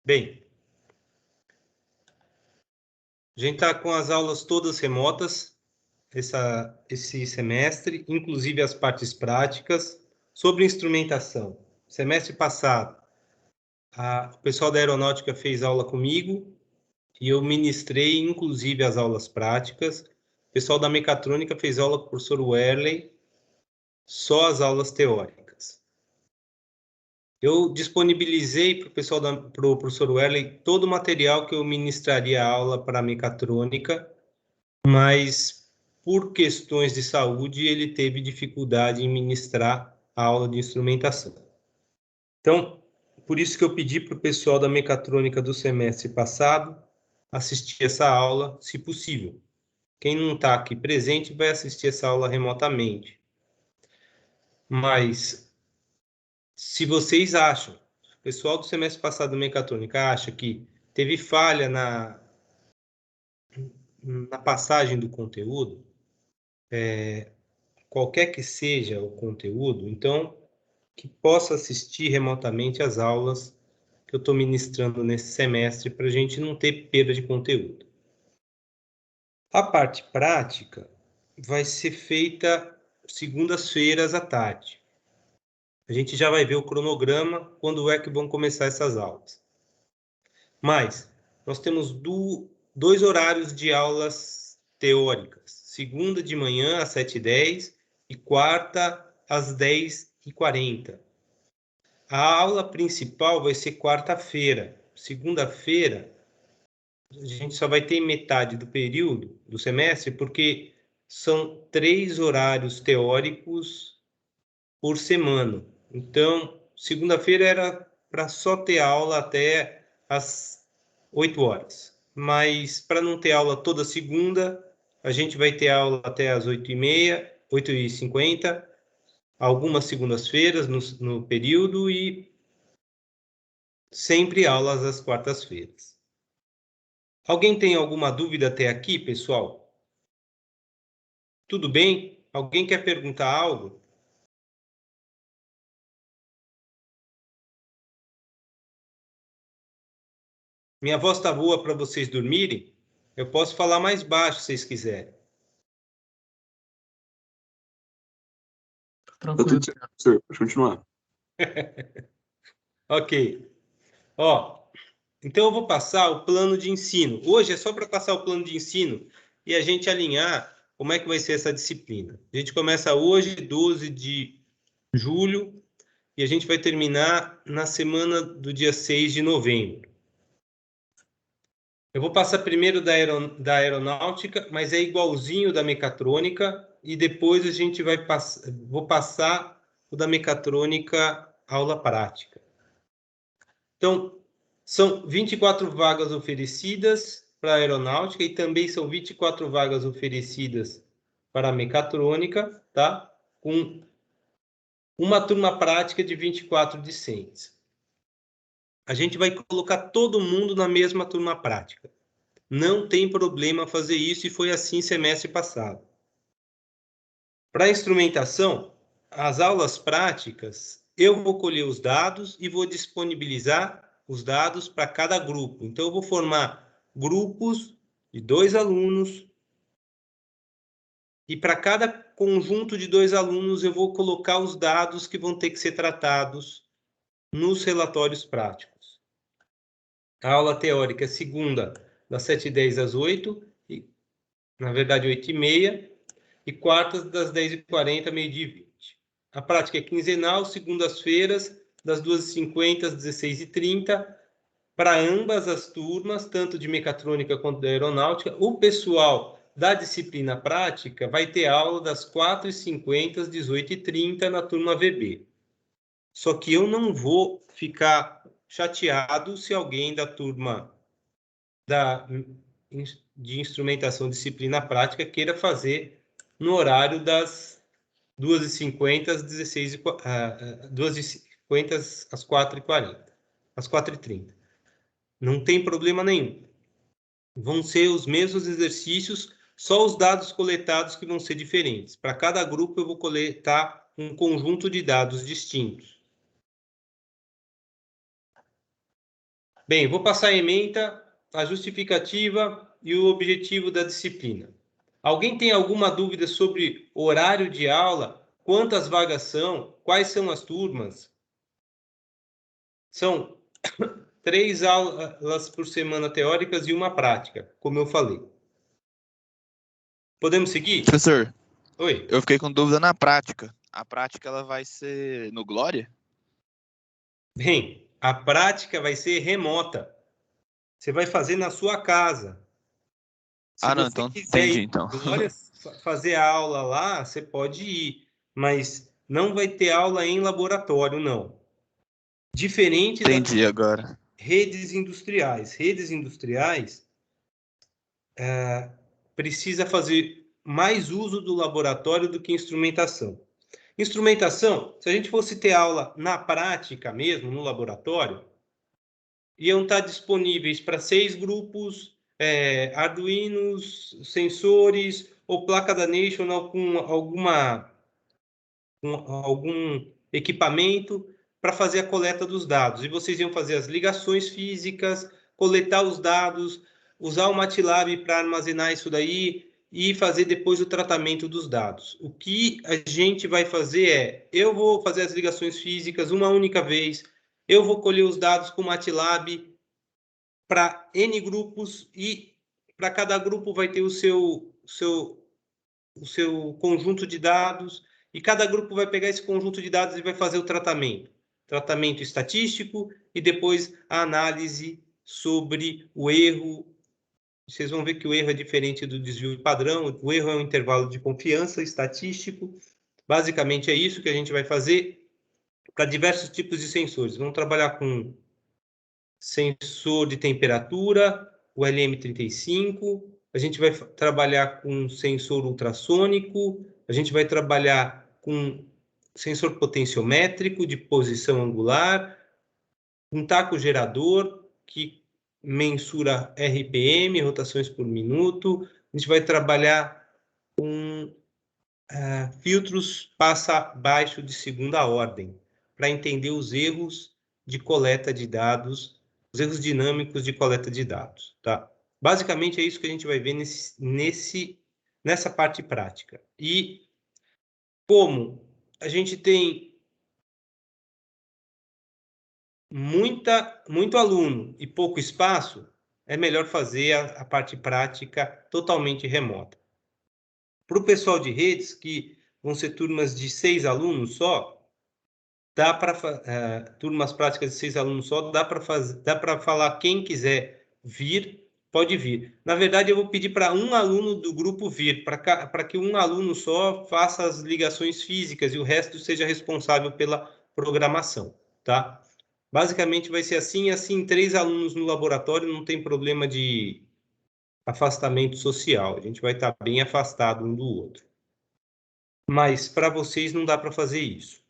Bem, a gente está com as aulas todas remotas esse semestre, inclusive as partes práticas, sobre instrumentação. Semestre passado, o pessoal da aeronáutica fez aula comigo e eu ministrei, inclusive, as aulas práticas. O pessoal da mecatrônica fez aula com o professor Werley, só as aulas teóricas. Eu disponibilizei para o pessoal para o professor Werley todo o material que eu ministraria a aula para a mecatrônica, mas por questões de saúde ele teve dificuldade em ministrar a aula de instrumentação. Então, por isso que eu pedi para o pessoal da mecatrônica do semestre passado assistir essa aula, se possível. Quem não está aqui presente vai assistir essa aula remotamente. Mas, se vocês acham, o pessoal do semestre passado da mecatrônica acha que teve falha na passagem do conteúdo, qualquer que seja o conteúdo, então, que possa assistir remotamente as aulas que eu estou ministrando nesse semestre para a gente não ter perda de conteúdo. A parte prática vai ser feita segundas-feiras à tarde. A gente já vai ver o cronograma quando é que vão começar essas aulas. Mas nós temos dois horários de aulas teóricas. Segunda de manhã às 7h10 e quarta às 10h40. A aula principal vai ser quarta-feira. Segunda-feira, a gente só vai ter metade do período do semestre, porque são 3 horários teóricos por semana. Então, segunda-feira era para só ter aula até às 8 horas. Mas, para não ter aula toda segunda, a gente vai ter aula até às 8h30, 8h50, algumas segundas-feiras no período e sempre aulas às quartas-feiras. Alguém tem alguma dúvida até aqui, pessoal? Tudo bem? Alguém quer perguntar algo? Minha voz está boa para vocês dormirem? Eu posso falar mais baixo se vocês quiserem. Tranquilo, professor. Pode continuar. Ok. Então eu vou passar o plano de ensino. Hoje é só para passar o plano de ensino e a gente alinhar como é que vai ser essa disciplina. A gente começa hoje, 12 de julho, e a gente vai terminar na semana do dia 6 de novembro. Eu vou passar primeiro da aeronáutica, mas é igualzinho da mecatrônica, e depois a gente vou passar o da mecatrônica aula prática. Então, são 24 vagas oferecidas para a aeronáutica e também são 24 vagas oferecidas para a mecatrônica, tá? Com uma turma prática de 24 discentes. A gente vai colocar todo mundo na mesma turma prática. Não tem problema fazer isso e foi assim semestre passado. Para a instrumentação, as aulas práticas, eu vou colher os dados e vou disponibilizar os dados para cada grupo. Então, eu vou formar grupos de 2 alunos e para cada conjunto de 2 alunos eu vou colocar os dados que vão ter que ser tratados nos relatórios práticos. A aula teórica é segunda, das 7h10 às 8h, na verdade 8h30, e quartas das 10h40 às 12h20. A prática é quinzenal, segundas-feiras, das 2h50 às 16h30, para ambas as turmas, tanto de mecatrônica quanto da aeronáutica. O pessoal da disciplina prática vai ter aula das 4h50 às 18h30 na turma VB. Só que eu não vou ficar chateado se alguém da turma de instrumentação disciplina prática queira fazer no horário das 2h50 às 2h50 às 4h40, às 4h30. Não tem problema nenhum. Vão ser os mesmos exercícios, só os dados coletados que vão ser diferentes. Para cada grupo eu vou coletar um conjunto de dados distintos. Bem, vou passar a ementa, a justificativa e o objetivo da disciplina. Alguém tem alguma dúvida sobre horário de aula? Quantas vagas são? Quais são as turmas? São 3 aulas por semana teóricas e uma prática, como eu falei. Podemos seguir? Professor, Oi. eu fiquei com dúvida na prática. A prática ela vai ser no Glória? Bem, a prática vai ser remota. Você vai fazer na sua casa. Se Ah, não, você então quiser entendi, ir então. agora fazer a aula lá, você pode ir, mas não vai ter aula em laboratório, não. Diferente das Entendi agora. redes industriais. Redes industriais precisa fazer mais uso do laboratório do que instrumentação. Instrumentação, se a gente fosse ter aula na prática mesmo, no laboratório, iam estar disponíveis para 6 grupos, Arduinos, sensores ou placa da National com algum equipamento para fazer a coleta dos dados. E vocês iam fazer as ligações físicas, coletar os dados, usar o MATLAB para armazenar isso daí e fazer depois o tratamento dos dados. O que a gente vai fazer é, eu vou fazer as ligações físicas uma única vez, eu vou colher os dados com o MATLAB para N grupos e para cada grupo vai ter o seu conjunto de dados e cada grupo vai pegar esse conjunto de dados e vai fazer o tratamento estatístico e depois a análise sobre o erro. Vocês vão ver que o erro é diferente do desvio padrão, o erro é um intervalo de confiança estatístico. Basicamente é isso que a gente vai fazer para diversos tipos de sensores. Vamos trabalhar com sensor de temperatura, o LM35, a gente vai trabalhar com sensor ultrassônico, a gente vai trabalhar com sensor potenciométrico de posição angular, um taco gerador que mensura RPM, rotações por minuto, a gente vai trabalhar com filtros passa-baixo de segunda ordem, para entender os erros de coleta de dados, os erros dinâmicos de coleta de dados, tá? Basicamente é isso que a gente vai ver nessa parte prática. E como a gente tem muito aluno e pouco espaço, é melhor fazer a parte prática totalmente remota. Para o pessoal de redes, que vão ser turmas de 6 alunos só, dá para turmas práticas de 6 alunos só, dá para falar quem quiser vir, pode vir. Na verdade, eu vou pedir para um aluno do grupo vir, para que um aluno só faça as ligações físicas e o resto seja responsável pela programação, tá? Basicamente vai ser assim, 3 alunos no laboratório, não tem problema de afastamento social, a gente vai estar bem afastado um do outro. Mas para vocês não dá para fazer isso.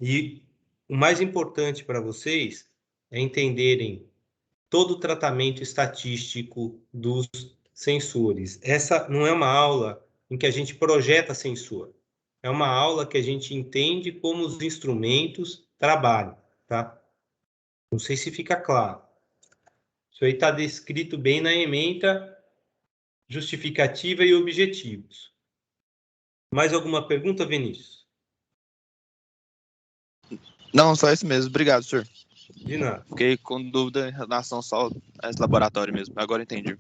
E o mais importante para vocês é entenderem todo o tratamento estatístico dos sensores. Essa não é uma aula em que a gente projeta sensor. É uma aula que a gente entende como os instrumentos trabalham, tá? Não sei se fica claro. Isso aí está descrito bem na ementa, justificativa e objetivos. Mais alguma pergunta, Vinícius? Não, só isso mesmo. Obrigado, senhor. De nada. Fiquei com dúvida em relação só a esse laboratório mesmo. Agora entendi.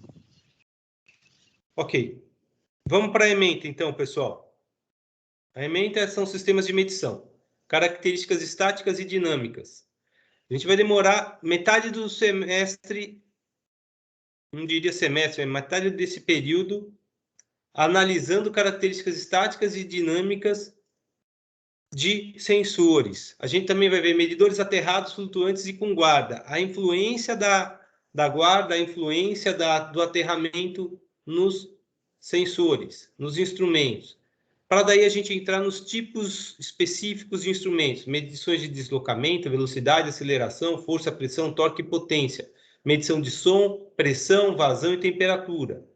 Ok. Vamos para a ementa, então, pessoal. A ementa são sistemas de medição, características estáticas e dinâmicas. A gente vai demorar metade do semestre, não diria semestre, metade desse período, analisando características estáticas e dinâmicas de sensores. A gente também vai ver medidores aterrados, flutuantes e com guarda. A influência da guarda, a influência do aterramento nos sensores, nos instrumentos. Para daí a gente entrar nos tipos específicos de instrumentos, medições de deslocamento, velocidade, aceleração, força, pressão, torque e potência, medição de som, pressão, vazão e temperatura.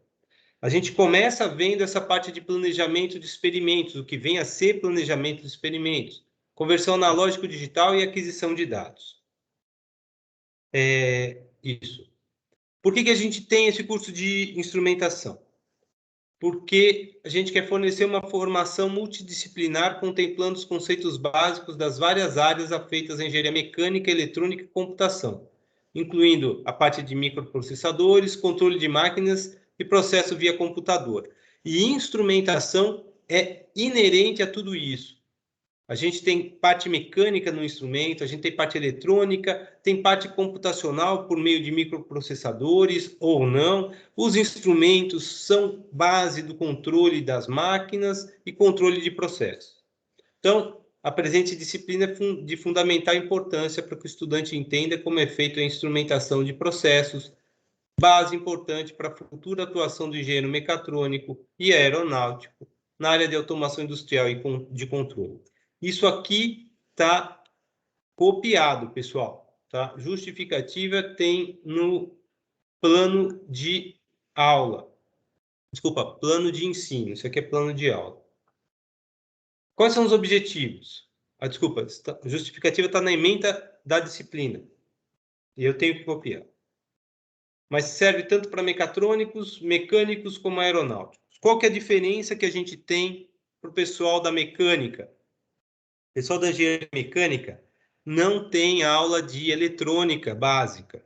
A gente começa vendo essa parte de planejamento de experimentos, o que vem a ser planejamento de experimentos, conversão analógico-digital e aquisição de dados. Isso. Por que a gente tem esse curso de instrumentação? Porque a gente quer fornecer uma formação multidisciplinar contemplando os conceitos básicos das várias áreas afeitas à engenharia mecânica, eletrônica e computação, incluindo a parte de microprocessadores, controle de máquinas e processo via computador. E instrumentação é inerente a tudo isso. A gente tem parte mecânica no instrumento, a gente tem parte eletrônica, tem parte computacional por meio de microprocessadores ou não. Os instrumentos são base do controle das máquinas e controle de processos. Então, a presente disciplina é de fundamental importância para que o estudante entenda como é feita a instrumentação de processos, base importante para a futura atuação do engenheiro mecatrônico e aeronáutico na área de automação industrial e de controle. Isso aqui está copiado, pessoal. Tá? Justificativa tem no plano de aula. Desculpa, plano de ensino. Isso aqui é plano de aula. Quais são os objetivos? Desculpa, a justificativa está na ementa da disciplina. E eu tenho que copiar. Mas serve tanto para mecatrônicos, mecânicos como aeronáuticos. Qual que é a diferença que a gente tem para o pessoal da mecânica? O pessoal da engenharia mecânica não tem aula de eletrônica básica.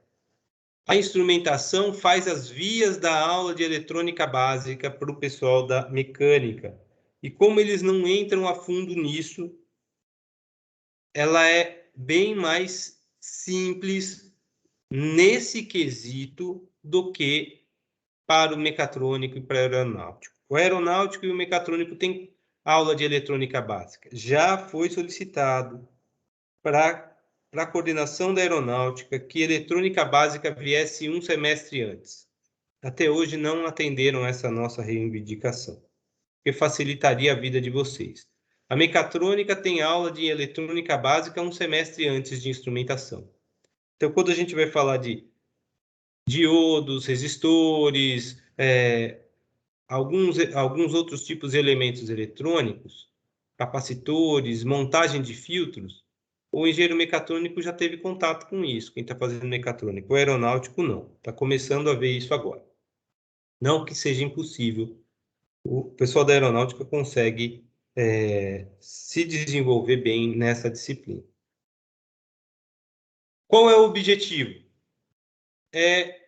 A instrumentação faz as vias da aula de eletrônica básica para o pessoal da mecânica. E como eles não entram a fundo nisso, ela é bem mais simples nesse quesito do que para o mecatrônico e para o aeronáutico. O aeronáutico e o mecatrônico têm aula de eletrônica básica. Já foi solicitado para a coordenação da aeronáutica que eletrônica básica viesse um semestre antes. Até hoje não atenderam essa nossa reivindicação, que facilitaria a vida de vocês. A mecatrônica tem aula de eletrônica básica um semestre antes de instrumentação. Então, quando a gente vai falar de diodos, resistores, alguns outros tipos de elementos eletrônicos, capacitores, montagem de filtros, o engenheiro mecatrônico já teve contato com isso, quem está fazendo mecatrônico. O aeronáutico não, está começando a ver isso agora. Não que seja impossível, o pessoal da aeronáutica consegue se desenvolver bem nessa disciplina. Qual é o objetivo? É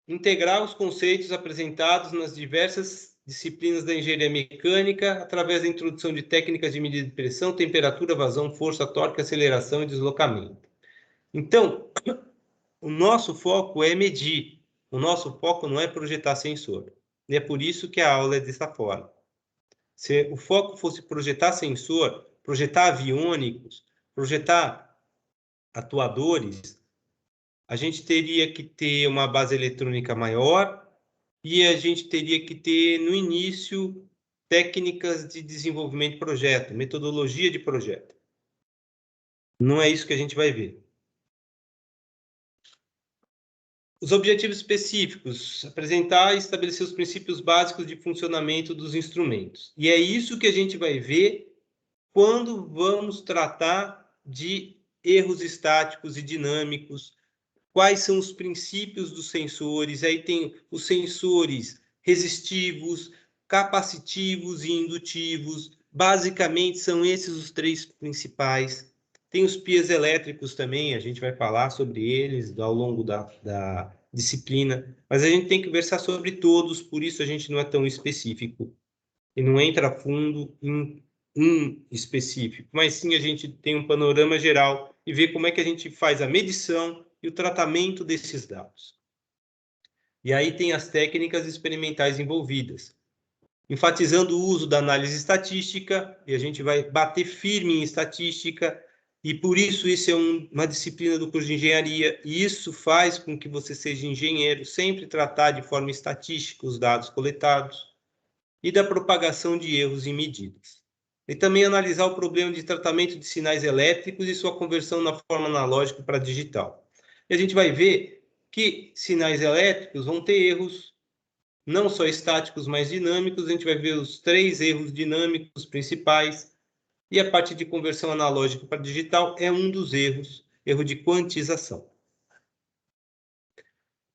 integrar os conceitos apresentados nas diversas disciplinas da engenharia mecânica através da introdução de técnicas de medida de pressão, temperatura, vazão, força, torque, aceleração e deslocamento. Então, o nosso foco é medir. O nosso foco não é projetar sensor. E é por isso que a aula é dessa forma. Se o foco fosse projetar sensor, projetar aviônicos, projetar atuadores, a gente teria que ter uma base eletrônica maior e a gente teria que ter, no início, técnicas de desenvolvimento de projeto, metodologia de projeto. Não é isso que a gente vai ver. Os objetivos específicos, apresentar e estabelecer os princípios básicos de funcionamento dos instrumentos. E é isso que a gente vai ver quando vamos tratar de erros estáticos e dinâmicos, quais são os princípios dos sensores. Aí tem os sensores resistivos, capacitivos e indutivos. Basicamente, são esses os três principais. Tem os piezoelétricos também, a gente vai falar sobre eles ao longo da disciplina, mas a gente tem que conversar sobre todos, por isso a gente não é tão específico e não entra a fundo em um específico, mas sim a gente tem um panorama geral e vê como é que a gente faz a medição e o tratamento desses dados. E aí tem as técnicas experimentais envolvidas, enfatizando o uso da análise estatística, e a gente vai bater firme em estatística, e por isso isso é uma disciplina do curso de engenharia, e isso faz com que você seja engenheiro, sempre tratar de forma estatística os dados coletados, e da propagação de erros em medidas. E também analisar o problema de tratamento de sinais elétricos e sua conversão na forma analógica para digital. E a gente vai ver que sinais elétricos vão ter erros não só estáticos, mas dinâmicos. A gente vai ver os 3 erros dinâmicos principais. E a parte de conversão analógica para digital é um dos erros, erro de quantização.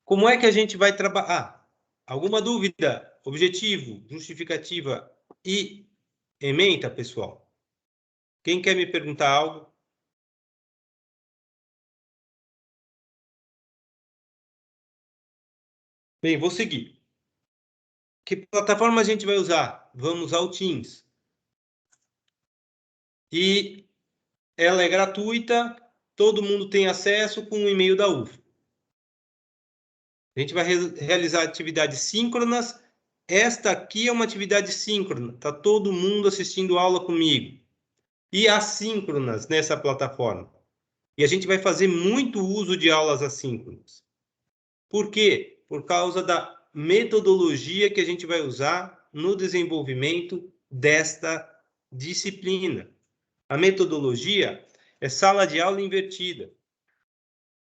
Como é que a gente vai trabalhar? Alguma dúvida? Objetivo, justificativa e ementa, pessoal? Quem quer me perguntar algo? Bem, vou seguir. Que plataforma a gente vai usar? Vamos usar o Teams. E ela é gratuita, todo mundo tem acesso com o e-mail da UFO. A gente vai realizar atividades síncronas. Esta aqui é uma atividade síncrona. Está todo mundo assistindo aula comigo. E assíncronas nessa plataforma. E a gente vai fazer muito uso de aulas assíncronas. Por quê? Por causa da metodologia que a gente vai usar no desenvolvimento desta disciplina. A metodologia é sala de aula invertida.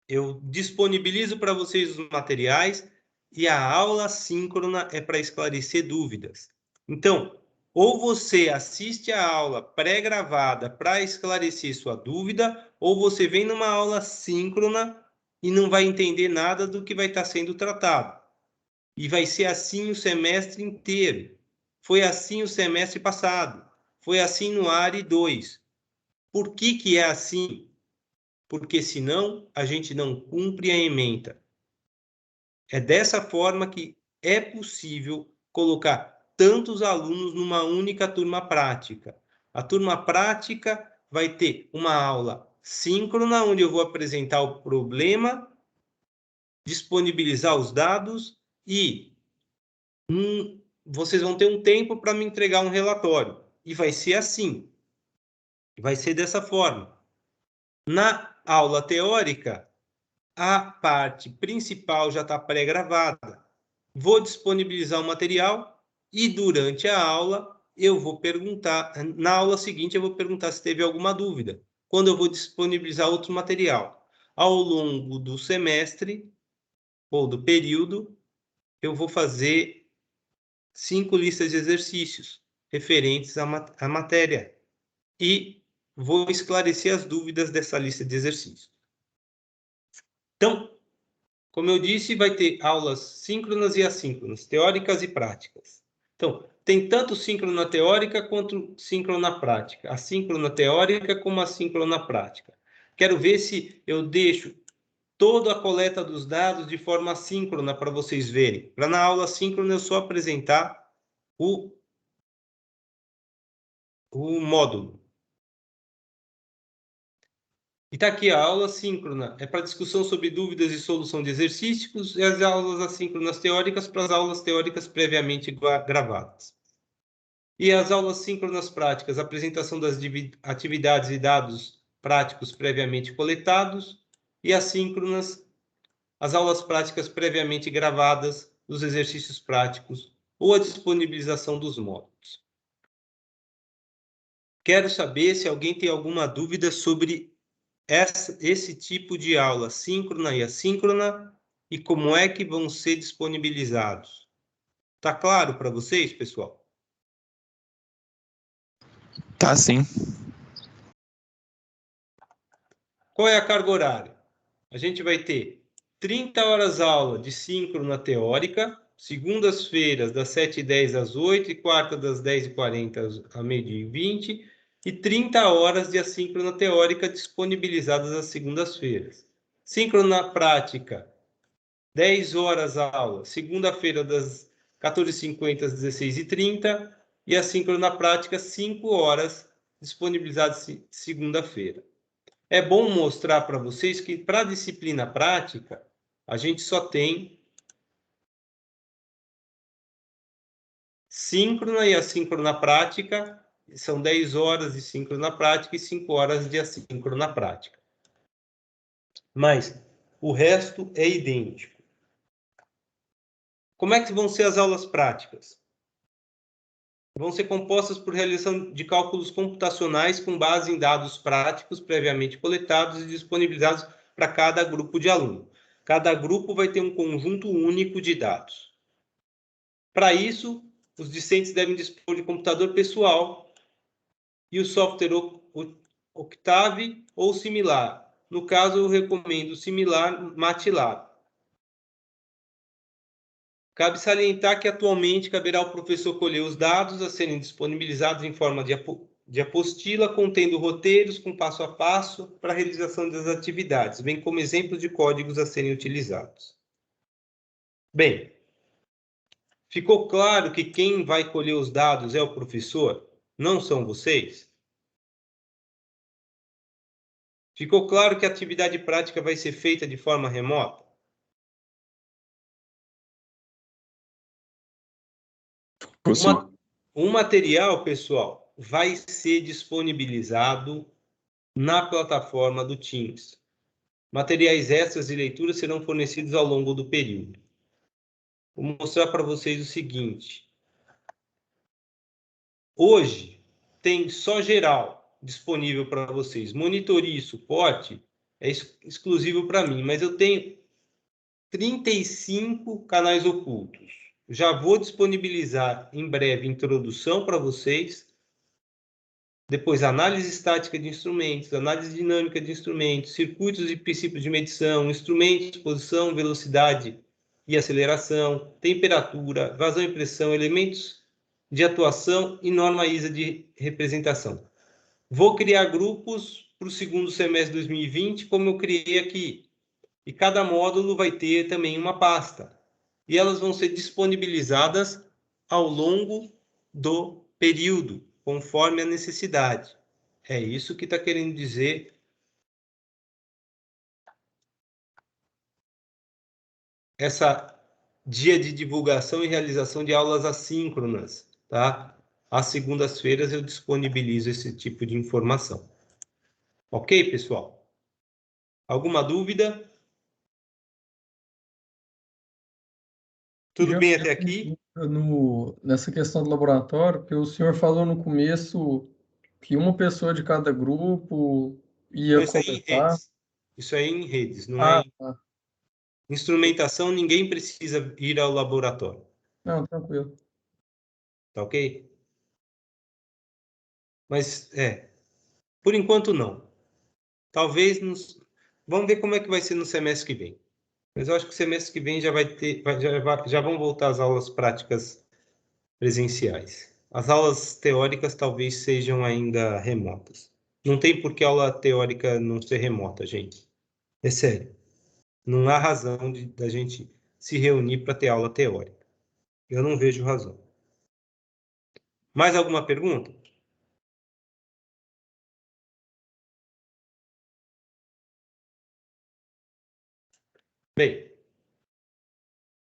Eu disponibilizo para vocês os materiais e a aula síncrona é para esclarecer dúvidas. Então, ou você assiste a aula pré-gravada para esclarecer sua dúvida, ou você vem numa aula síncrona e não vai entender nada do que vai estar sendo tratado. E vai ser assim o semestre inteiro. Foi assim o semestre passado. Foi assim no ARE 2. Por que é assim? Porque senão a gente não cumpre a ementa. É dessa forma que é possível colocar tantos alunos numa única turma prática. A turma prática vai ter uma aula síncrona, onde eu vou apresentar o problema, disponibilizar os dados e vocês vão ter um tempo para me entregar um relatório. E vai ser assim. Vai ser dessa forma. Na aula teórica, a parte principal já está pré-gravada. Vou disponibilizar o material e durante a aula eu vou perguntar, na aula seguinte eu vou perguntar se teve alguma dúvida, quando eu vou disponibilizar outro material. Ao longo do semestre ou do período, eu vou fazer 5 listas de exercícios referentes à matéria e vou esclarecer as dúvidas dessa lista de exercícios. Então, como eu disse, vai ter aulas síncronas e assíncronas, teóricas e práticas. Então, tem tanto síncrona teórica quanto síncrona prática. Assíncrona teórica como assíncrona prática. Quero ver se eu deixo toda a coleta dos dados de forma síncrona para vocês verem. Para na aula síncrona eu só apresentar o módulo. E está aqui a aula síncrona, é para discussão sobre dúvidas e solução de exercícios, e as aulas assíncronas teóricas para as aulas teóricas previamente gravadas. E as aulas síncronas práticas, apresentação das atividades e dados práticos previamente coletados, e assíncronas, as aulas práticas previamente gravadas, dos exercícios práticos, ou a disponibilização dos módulos. Quero saber se alguém tem alguma dúvida sobre esse tipo de aula síncrona e assíncrona e como é que vão ser disponibilizados. Tá claro para vocês, pessoal? Tá sim. Qual é a carga horária? A gente vai ter 30 horas aula de síncrona teórica, segundas-feiras das 7h10 às 8 e quarta das 10h40 a meio-dia e 20, e 30 horas de assíncrona teórica disponibilizadas às segundas-feiras. Síncrona prática, 10 horas a aula, segunda-feira das 14h50 às 16h30 e a síncrona prática 5 horas disponibilizadas segunda-feira. É bom mostrar para vocês que para a disciplina prática a gente só tem síncrona e assíncrona prática, são 10 horas de síncrona prática e 5 horas de assíncrona prática. Mas o resto é idêntico. Como é que vão ser as aulas práticas? Vão ser compostas por realização de cálculos computacionais com base em dados práticos previamente coletados e disponibilizados para cada grupo de aluno. Cada grupo vai ter um conjunto único de dados. Para isso, os discentes devem dispor de computador pessoal e o software Octave ou similar. No caso, eu recomendo o similar MATLAB. Cabe salientar que atualmente caberá ao professor colher os dados a serem disponibilizados em forma de apostila, contendo roteiros com passo a passo para a realização das atividades, bem como exemplos de códigos a serem utilizados. Bem, ficou claro que quem vai colher os dados é o professor, não são vocês? Ficou claro que a atividade prática vai ser feita de forma remota? O material, pessoal, vai ser disponibilizado na plataforma do Teams. Materiais extras e leituras serão fornecidos ao longo do período. Vou mostrar para vocês o seguinte. Hoje tem só geral disponível para vocês. Monitoria e suporte é exclusivo para mim, mas eu tenho 35 canais ocultos. Já vou disponibilizar em breve introdução para vocês. Depois, análise estática de instrumentos, análise dinâmica de instrumentos, circuitos e princípios de medição, instrumentos, posição, velocidade e aceleração, temperatura, vazão e pressão, elementos de atuação e norma ISA de representação. Vou criar grupos para o segundo semestre de 2020, como eu criei aqui. E cada módulo vai ter também uma pasta. E elas vão ser disponibilizadas ao longo do período, conforme a necessidade. É isso que está querendo dizer essa dia de divulgação e realização de aulas assíncronas, tá? Às segundas-feiras eu disponibilizo esse tipo de informação. Ok, pessoal? Alguma dúvida? Tudo bem até aqui? Nessa questão do laboratório, porque o senhor falou no começo que uma pessoa de cada grupo ia Isso aí em coletar. redes. Isso aí em redes, não é em Tá. instrumentação, ninguém precisa ir ao laboratório. Não, tranquilo. Tá ok? Mas, por enquanto não. Talvez vamos ver como é que vai ser no semestre que vem. Mas eu acho que o semestre que vem já vai ter, já vão voltar as aulas práticas presenciais. As aulas teóricas talvez sejam ainda remotas. Não tem por que a aula teórica não ser remota, gente. É sério. Não há razão da gente se reunir para ter aula teórica. Eu não vejo razão. Mais alguma pergunta? Bem,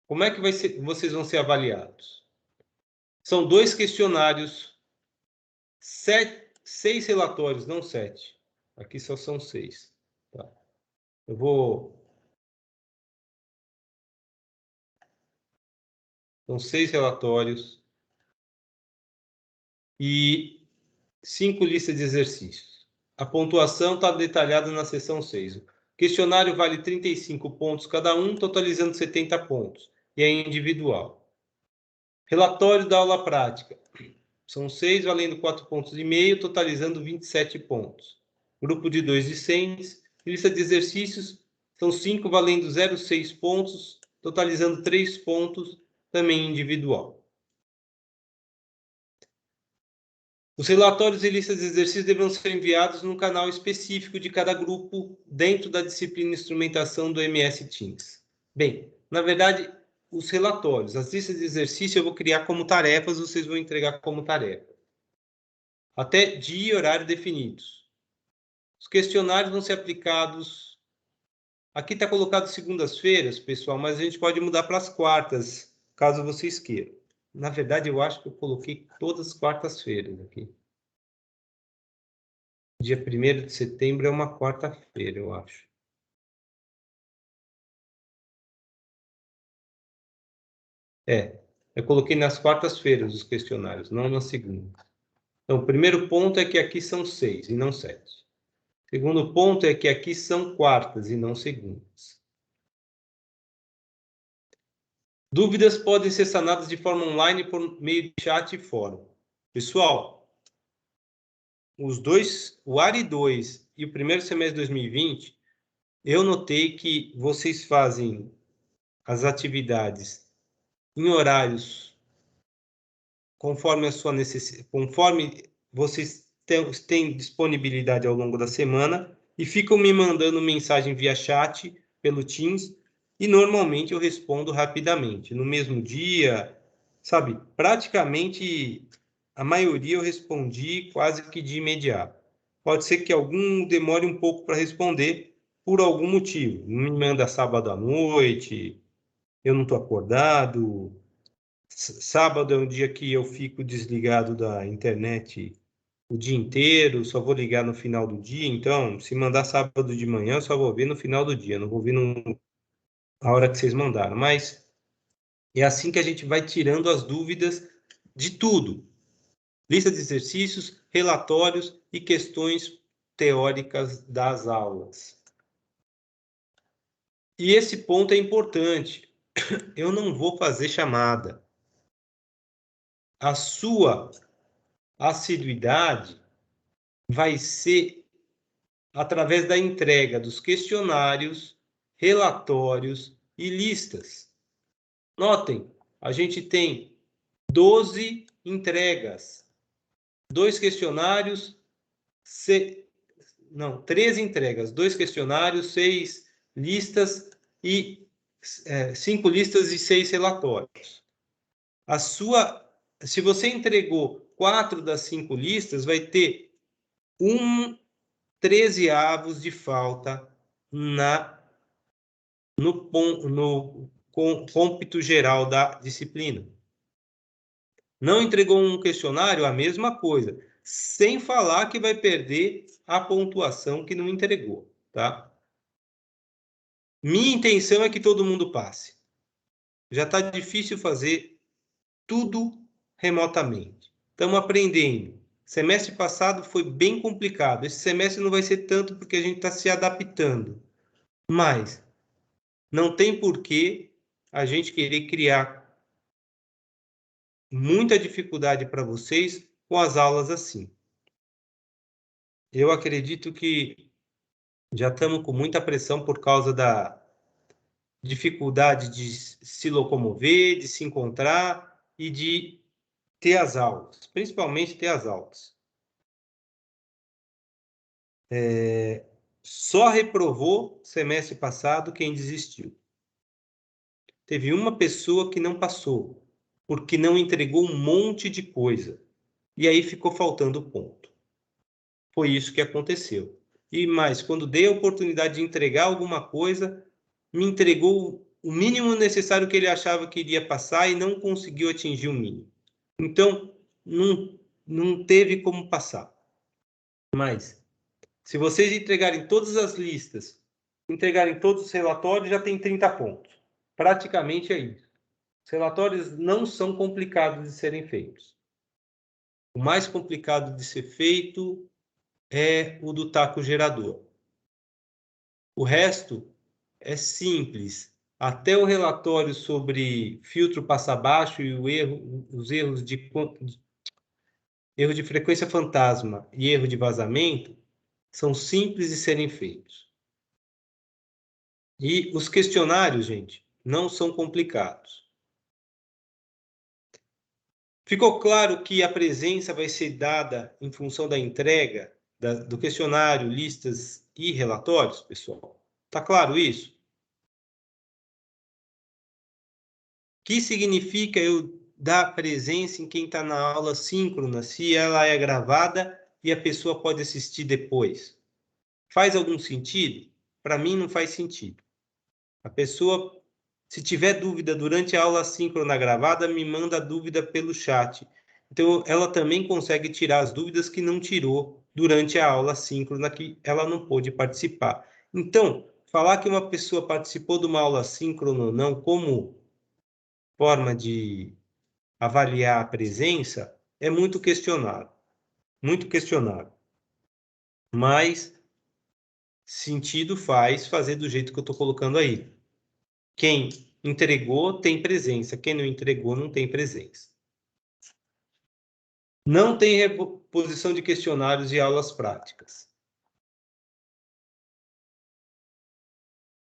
como é que vocês vão ser avaliados? São 2 questionários, 6 relatórios, não 7. Aqui só são 6. Tá. São 6 relatórios e 5 listas de exercícios. A pontuação está detalhada na seção 6. O questionário vale 35 pontos cada um, totalizando 70 pontos. E é individual. Relatório da aula prática. São 6, valendo 4,5 pontos, totalizando 27 pontos. Grupo de 2 discentes. Lista de exercícios. São 5, valendo 0,6 pontos, totalizando 3 pontos, também individual. Os relatórios e listas de exercícios deverão ser enviados no canal específico de cada grupo dentro da disciplina Instrumentação do MS Teams. Bem, na verdade, os relatórios, as listas de exercício eu vou criar como tarefas, vocês vão entregar como tarefa. Até dia e horário definidos. Os questionários vão ser aplicados... Aqui está colocado segundas-feiras, pessoal, mas a gente pode mudar para as quartas, caso vocês queiram. Na verdade, eu acho que eu coloquei todas as quartas-feiras aqui. Dia 1º de setembro é uma quarta-feira, eu acho. Eu coloquei nas quartas-feiras os questionários, não na segunda. Então, o primeiro ponto é que aqui são 6 e não 7. Segundo ponto é que aqui são quartas e não segundas. Dúvidas podem ser sanadas de forma online por meio de chat e fórum. Pessoal, os dois, o ARI 2 e o primeiro semestre de 2020, eu notei que vocês fazem as atividades em horários conforme a sua necessidade, conforme vocês têm disponibilidade ao longo da semana e ficam me mandando mensagem via chat pelo Teams e normalmente eu respondo rapidamente, no mesmo dia, sabe? Praticamente a maioria eu respondi quase que de imediato. Pode ser que algum demore um pouco para responder por algum motivo. Me manda sábado à noite, eu não estou acordado. Sábado é um dia que eu fico desligado da internet o dia inteiro, só vou ligar no final do dia. Então, se mandar sábado de manhã, eu só vou ver no final do dia, não vou ver na hora que vocês mandaram. Mas é assim que a gente vai tirando as dúvidas de tudo. Lista de exercícios, relatórios e questões teóricas das aulas. E esse ponto é importante. Eu não vou fazer chamada. A sua assiduidade vai ser através da entrega dos questionários, relatórios e listas. Notem, a gente tem 12 entregas, 2 questionários, 13 entregas, 2 questionários, 6 listas e 5 listas e 6 relatórios. Se você entregou 4 das 5 listas, vai ter 13avos de falta no cômpito geral da disciplina. Não entregou um questionário, a mesma coisa, sem falar que vai perder a pontuação que não entregou, tá? Minha intenção é que todo mundo passe. Já está difícil fazer tudo remotamente. Estamos aprendendo. Semestre passado foi bem complicado. Esse semestre não vai ser tanto porque a gente está se adaptando. Mas não tem porquê a gente querer criar muita dificuldade para vocês com as aulas assim. Eu acredito que já estamos com muita pressão por causa da dificuldade de se locomover, de se encontrar e de ter as aulas, principalmente ter as aulas. Só reprovou semestre passado quem desistiu. Teve uma pessoa que não passou, porque não entregou um monte de coisa. E aí ficou faltando ponto. Foi isso que aconteceu. E mais, quando dei a oportunidade de entregar alguma coisa, me entregou o mínimo necessário que ele achava que iria passar e não conseguiu atingir o mínimo. Então, não teve como passar. Mas, se vocês entregarem todas as listas, entregarem todos os relatórios, já tem 30 pontos. Praticamente é isso. Os relatórios não são complicados de serem feitos. O mais complicado de ser feito é o do taco gerador. O resto é simples. Até o relatório sobre filtro passa-baixo e os erro de frequência fantasma e erro de vazamento são simples de serem feitos. E os questionários, gente, não são complicados. Ficou claro que a presença vai ser dada em função da entrega do questionário, listas e relatórios, pessoal? Tá claro isso? O que significa eu dar presença em quem está na aula síncrona, se ela é gravada e a pessoa pode assistir depois? Faz algum sentido? Para mim não faz sentido. A pessoa, se tiver dúvida durante a aula síncrona gravada, me manda a dúvida pelo chat. Então, ela também consegue tirar as dúvidas que não tirou durante a aula síncrona, que ela não pôde participar. Então, falar que uma pessoa participou de uma aula síncrona ou não, como forma de avaliar a presença, é muito questionável. Muito questionável. Mas sentido faz fazer do jeito que eu estou colocando aí. Quem entregou tem presença, quem não entregou não tem presença. Não tem reposição de questionários e aulas práticas.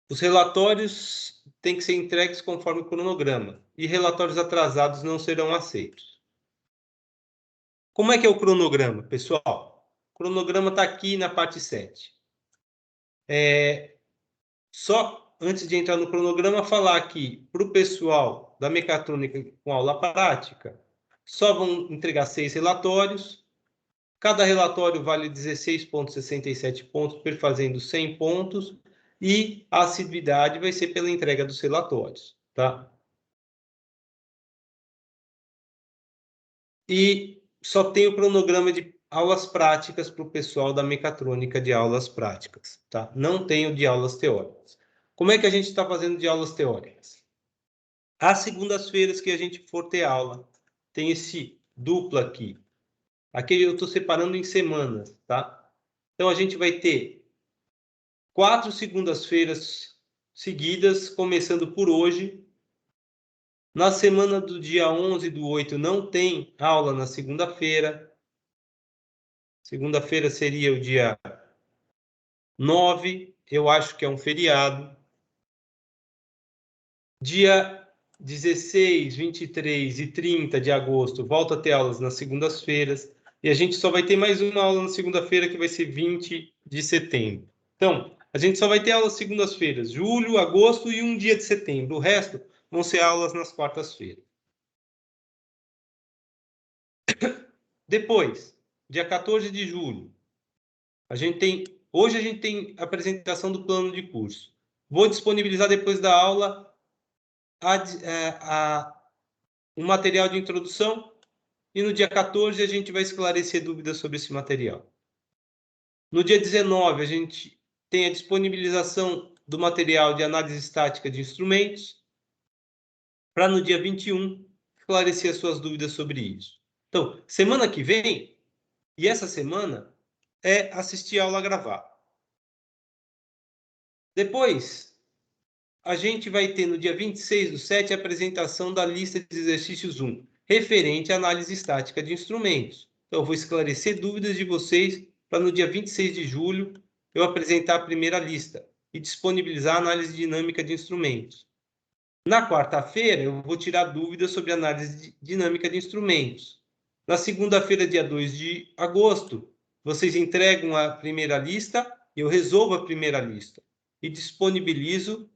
Os relatórios têm que ser entregues conforme o cronograma, e relatórios atrasados não serão aceitos. Como é que é o cronograma, pessoal? O cronograma está aqui na parte 7. Só antes de entrar no cronograma, falar aqui para o pessoal da mecatrônica com aula prática, só vão entregar 6 relatórios. Cada relatório vale 16,67 pontos, perfazendo 100 pontos, e a assiduidade vai ser pela entrega dos relatórios, tá? E só tem o cronograma de aulas práticas para o pessoal da mecatrônica de aulas práticas, tá? Não tem o de aulas teóricas. Como é que a gente está fazendo de aulas teóricas? Às segundas-feiras que a gente for ter aula, tem esse duplo aqui. Aqui eu estou separando em semanas, tá? Então, a gente vai ter 4 segundas-feiras seguidas, começando por hoje. Na semana do dia 11/8 não tem aula na segunda-feira. Segunda-feira seria o dia 9, eu acho que é um feriado. Dia 16, 23 e 30 de agosto, volta a ter aulas nas segundas-feiras. E a gente só vai ter mais uma aula na segunda-feira, que vai ser 20 de setembro. Então, a gente só vai ter aulas segundas-feiras, julho, agosto e um dia de setembro. O resto vão ser aulas nas quartas-feiras. Depois, dia 14 de julho, hoje a gente tem a apresentação do plano de curso. Vou disponibilizar depois da aula um material de introdução, e no dia 14 a gente vai esclarecer dúvidas sobre esse material. No dia 19, a gente tem a disponibilização do material de análise estática de instrumentos, para no dia 21 esclarecer as suas dúvidas sobre isso. Então, semana que vem, e essa semana, é assistir a aula gravada. Depois, a gente vai ter no dia 26/7 a apresentação da lista de exercícios 1, referente à análise estática de instrumentos. Então, eu vou esclarecer dúvidas de vocês para no dia 26 de julho eu apresentar a primeira lista e disponibilizar a análise dinâmica de instrumentos. Na quarta-feira, eu vou tirar dúvidas sobre análise dinâmica de instrumentos. Na segunda-feira, dia 2 de agosto, vocês entregam a primeira lista, eu resolvo a primeira lista e disponibilizo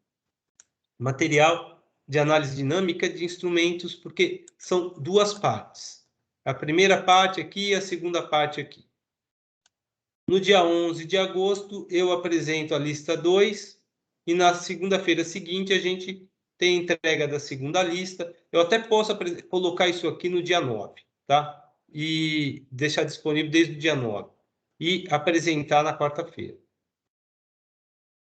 material de análise dinâmica de instrumentos, porque são duas partes. A primeira parte aqui e a segunda parte aqui. No dia 11 de agosto, eu apresento a lista 2 e na segunda-feira seguinte a gente tem a entrega da segunda lista. Eu até posso colocar isso aqui no dia 9, tá? E deixar disponível desde o dia 9. E apresentar na quarta-feira.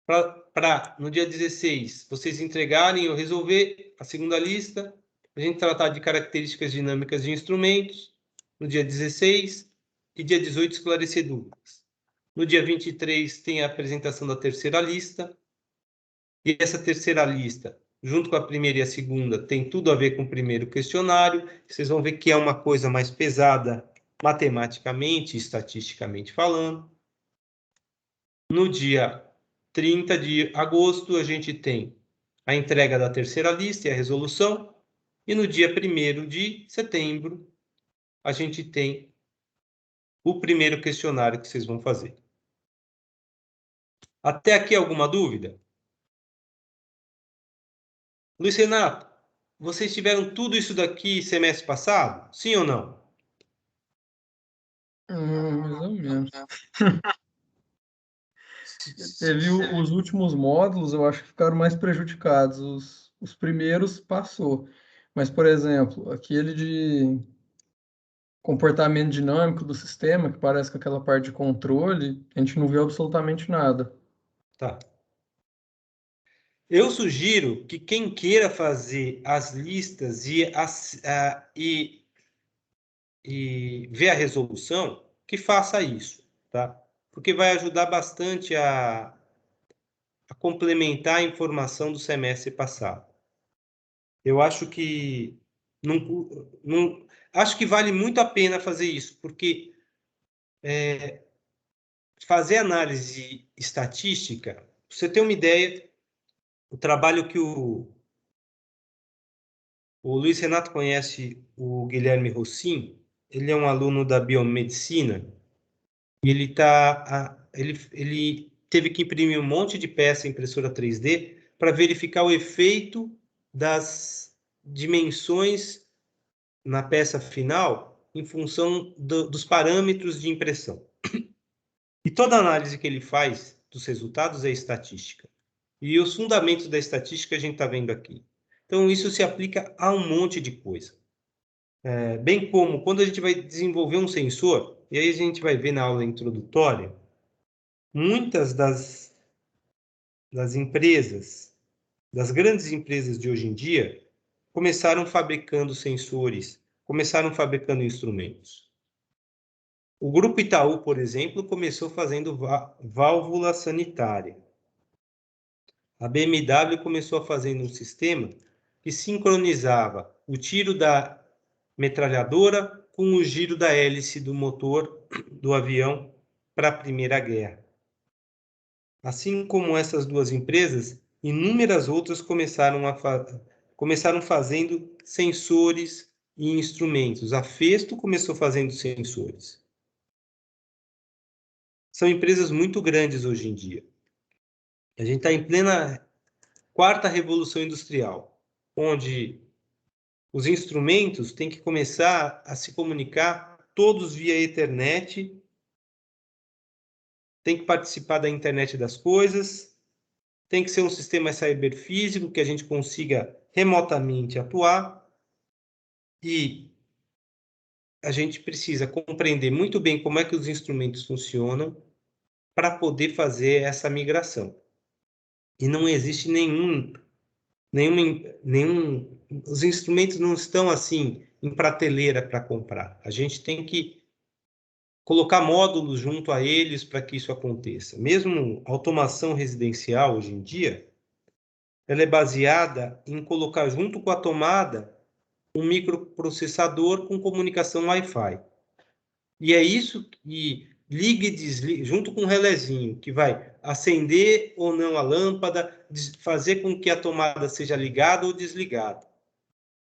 Para no dia 16 vocês entregarem ou resolver a segunda lista, a gente tratar de características dinâmicas de instrumentos, no dia 16, e dia 18 esclarecer dúvidas. No dia 23 tem a apresentação da terceira lista, e essa terceira lista, junto com a primeira e a segunda, tem tudo a ver com o primeiro questionário. Vocês vão ver que é uma coisa mais pesada matematicamente, estatisticamente falando. No dia 30 de agosto, a gente tem a entrega da terceira lista e a resolução. E no dia 1º de setembro, a gente tem o primeiro questionário que vocês vão fazer. Até aqui alguma dúvida? Luiz Renato, vocês tiveram tudo isso daqui semestre passado? Sim ou não? Mais ou menos. Teve os últimos módulos, eu acho que ficaram mais prejudicados. Os primeiros passou. Mas, por exemplo, aquele de comportamento dinâmico do sistema, que parece com aquela parte de controle, a gente não viu absolutamente nada. Tá. Eu sugiro que quem queira fazer as listas e ver a resolução, que faça isso, tá? Porque vai ajudar bastante a complementar a informação do semestre passado. Eu acho que acho que vale muito a pena fazer isso, porque fazer análise estatística, você tem uma ideia, o trabalho que o Luiz Renato conhece, o Guilherme Rossin, ele é um aluno da biomedicina, e ele teve que imprimir um monte de peça em impressora 3D para verificar o efeito das dimensões na peça final em função dos parâmetros de impressão. E toda análise que ele faz dos resultados é estatística. E os fundamentos da estatística a gente está vendo aqui. Então, isso se aplica a um monte de coisa. Bem como quando a gente vai desenvolver um sensor, e aí a gente vai ver na aula introdutória, muitas das empresas, das grandes empresas de hoje em dia, começaram fabricando sensores, começaram fabricando instrumentos. O Grupo Itaú, por exemplo, começou fazendo válvula sanitária. A BMW começou fazendo um sistema que sincronizava o tiro da metralhadora com o giro da hélice do motor do avião para a Primeira Guerra. Assim como essas duas empresas, inúmeras outras começaram fazendo sensores e instrumentos. A Festo começou fazendo sensores. São empresas muito grandes hoje em dia. A gente está em plena quarta revolução industrial, onde os instrumentos têm que começar a se comunicar todos via Ethernet, tem que participar da internet das coisas, tem que ser um sistema cyberfísico que a gente consiga remotamente atuar, e a gente precisa compreender muito bem como é que os instrumentos funcionam para poder fazer essa migração. E não existe nenhum, os instrumentos não estão assim em prateleira para comprar. A gente tem que colocar módulos junto a eles para que isso aconteça. Mesmo automação residencial hoje em dia, ela é baseada em colocar junto com a tomada um microprocessador com comunicação Wi-Fi. E é isso que liga e desliga, junto com um relézinho, que vai acender ou não a lâmpada, fazer com que a tomada seja ligada ou desligada.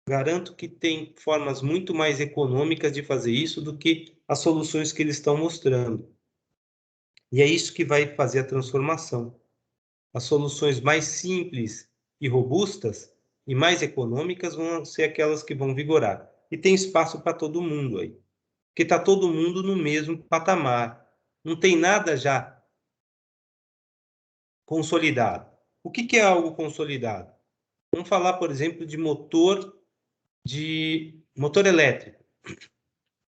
Garanto que tem formas muito mais econômicas de fazer isso do que as soluções que eles estão mostrando. E é isso que vai fazer a transformação. As soluções mais simples e robustas e mais econômicas vão ser aquelas que vão vigorar. E tem espaço para todo mundo aí. Porque está todo mundo no mesmo patamar. Não tem nada já consolidado. O que é algo consolidado? Vamos falar, por exemplo, de motor elétrico.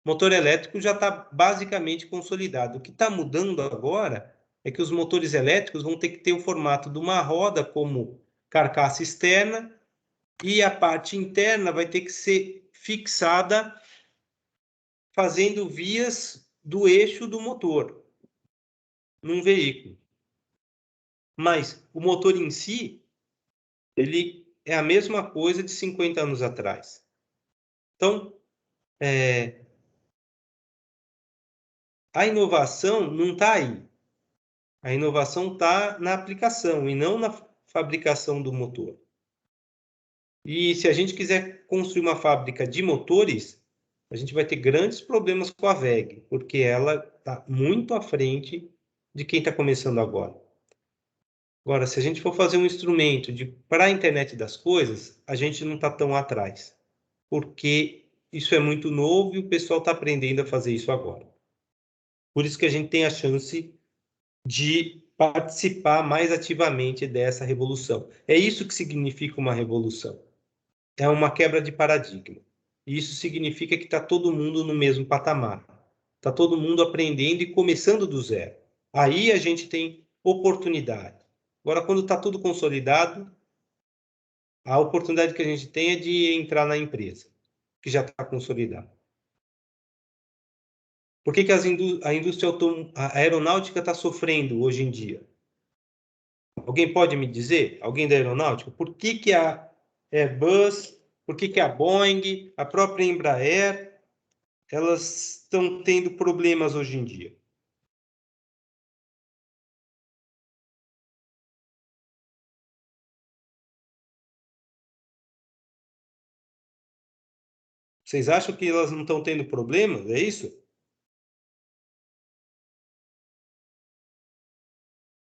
Motor elétrico já está basicamente consolidado. O que está mudando agora é que os motores elétricos vão ter que ter o formato de uma roda como carcaça externa, e a parte interna vai ter que ser fixada fazendo vias do eixo do motor num veículo. Mas o motor em si, ele é a mesma coisa de 50 anos atrás. Então, a inovação não está aí. A inovação está na aplicação e não na fabricação do motor. E se a gente quiser construir uma fábrica de motores, a gente vai ter grandes problemas com a WEG, porque ela está muito à frente de quem está começando agora. Agora, se a gente for fazer um instrumento para a internet das coisas, a gente não está tão atrás, porque isso é muito novo e o pessoal está aprendendo a fazer isso agora. Por isso que a gente tem a chance de participar mais ativamente dessa revolução. É isso que significa uma revolução. É uma quebra de paradigma. E isso significa que está todo mundo no mesmo patamar. Está todo mundo aprendendo e começando do zero. Aí a gente tem oportunidade. Agora, quando está tudo consolidado, a oportunidade que a gente tem é de entrar na empresa, que já está consolidada. Por que a indústria aeronáutica está sofrendo hoje em dia? Alguém pode me dizer? Alguém da aeronáutica? Por que a Airbus, por que a Boeing, a própria Embraer, elas estão tendo problemas hoje em dia? Vocês acham que elas não estão tendo problemas? É isso? O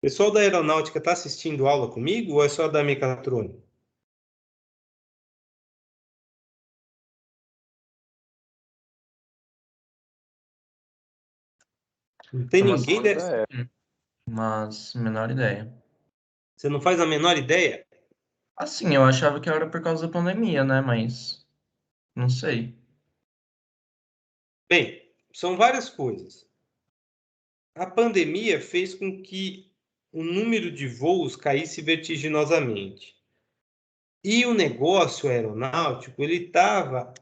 pessoal da aeronáutica está assistindo aula comigo ou é só da mecatrônica? Não tem Umas ninguém coisas dessa. mas menor ideia. Você não faz a menor ideia? Assim, eu achava que era por causa da pandemia, né? Mas não sei. Bem, são várias coisas. A pandemia fez com que o número de voos caísse vertiginosamente. E o negócio aeronáutico, ele estava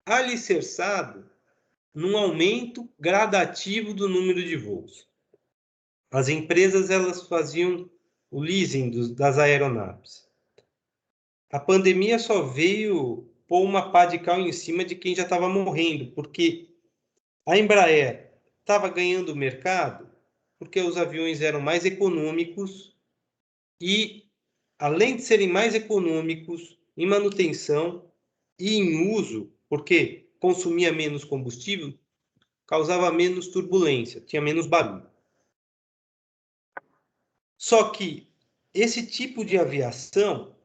alicerçado num aumento gradativo do número de voos. As empresas, elas faziam o leasing das aeronaves. A pandemia só veio pôr uma pá de cal em cima de quem já estava morrendo, porque a Embraer estava ganhando o mercado porque os aviões eram mais econômicos e, além de serem mais econômicos em manutenção e em uso, porque consumia menos combustível, causava menos turbulência, tinha menos barulho. Só que esse tipo de aviação,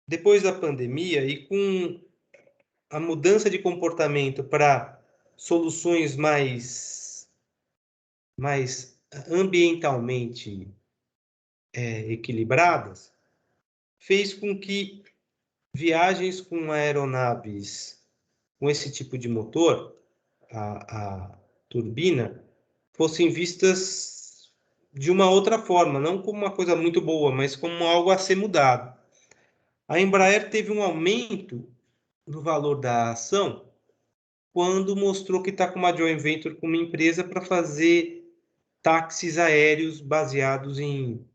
depois da pandemia e com a mudança de comportamento para soluções mais ambientalmente equilibradas, fez com que viagens com aeronaves com esse tipo de motor, a turbina, fossem vistas de uma outra forma, não como uma coisa muito boa, mas como algo a ser mudado. A Embraer teve um aumento no valor da ação quando mostrou que está com uma joint venture com uma empresa para fazer táxis aéreos baseados em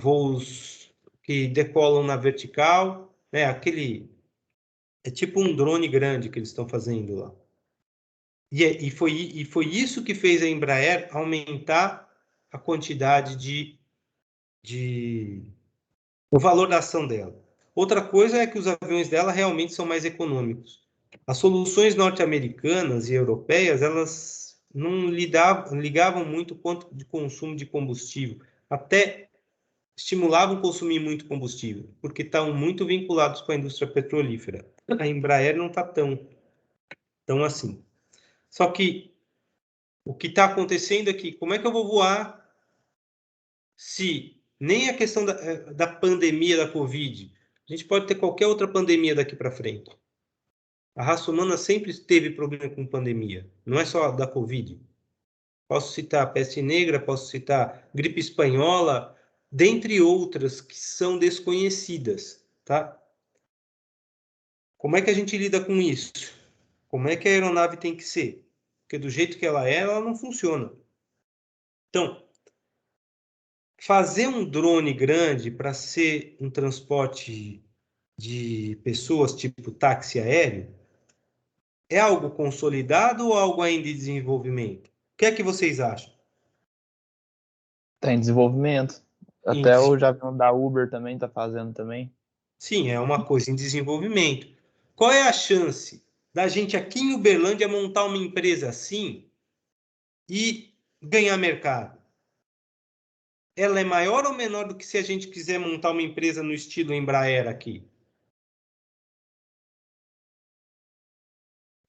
voos que decolam na vertical, né? É tipo um drone grande que eles estão fazendo lá. E foi isso que fez a Embraer aumentar a quantidade o valor da ação dela. Outra coisa é que os aviões dela realmente são mais econômicos. As soluções norte-americanas e europeias, elas não ligavam muito quanto de consumo de combustível. Até estimulavam consumir muito combustível, porque estão muito vinculados com a indústria petrolífera. A Embraer não está tão assim. Só que o que está acontecendo aqui, como é que eu vou voar se nem a questão da pandemia da Covid, a gente pode ter qualquer outra pandemia daqui para frente. A raça humana sempre teve problema com pandemia, não é só da Covid. Posso citar peste negra, posso citar gripe espanhola, dentre outras que são desconhecidas, tá? Como é que a gente lida com isso? Como é que a aeronave tem que ser? Porque do jeito que ela é, ela não funciona. Então, fazer um drone grande para ser um transporte de pessoas, tipo táxi aéreo, é algo consolidado ou algo ainda em desenvolvimento? O que é que vocês acham? Tá em desenvolvimento. Em Até o já vi um da Uber também tá fazendo também. Sim, é uma coisa em desenvolvimento. Qual é a chance da gente aqui em Uberlândia montar uma empresa assim e ganhar mercado? Ela é maior ou menor do que se a gente quiser montar uma empresa no estilo Embraer aqui?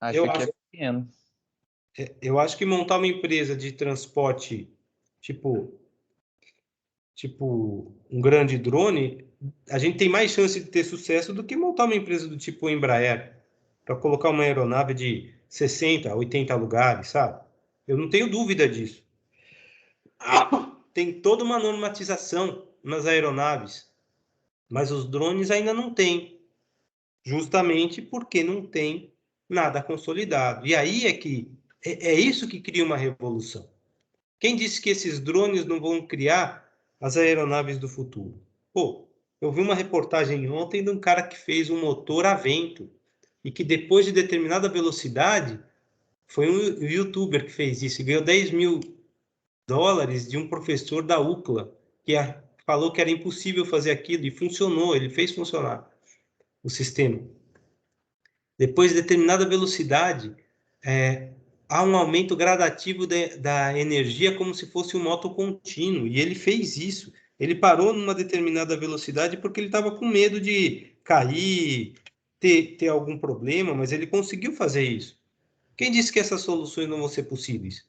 Acho Eu que aqui acho, é pequeno. eu acho que montar uma empresa de transporte tipo um grande drone, a gente tem mais chance de ter sucesso do que montar uma empresa do tipo Embraer, para colocar uma aeronave de 60, 80 lugares, sabe? Eu não tenho dúvida disso. Tem toda uma normatização nas aeronaves, mas os drones ainda não têm, justamente porque não tem nada consolidado. E aí é isso que cria uma revolução. Quem disse que esses drones não vão criar as aeronaves do futuro? Pô, eu vi uma reportagem ontem de um cara que fez um motor a vento e que depois de determinada velocidade, foi um youtuber que fez isso e ganhou $10.000 de um professor da UCLA, que falou que era impossível fazer aquilo e funcionou, ele fez funcionar o sistema. Depois de determinada velocidade, há um aumento gradativo da energia como se fosse um moto contínuo. E ele fez isso. Ele parou numa determinada velocidade porque ele estava com medo de cair, ter algum problema, mas ele conseguiu fazer isso. Quem disse que essas soluções não vão ser possíveis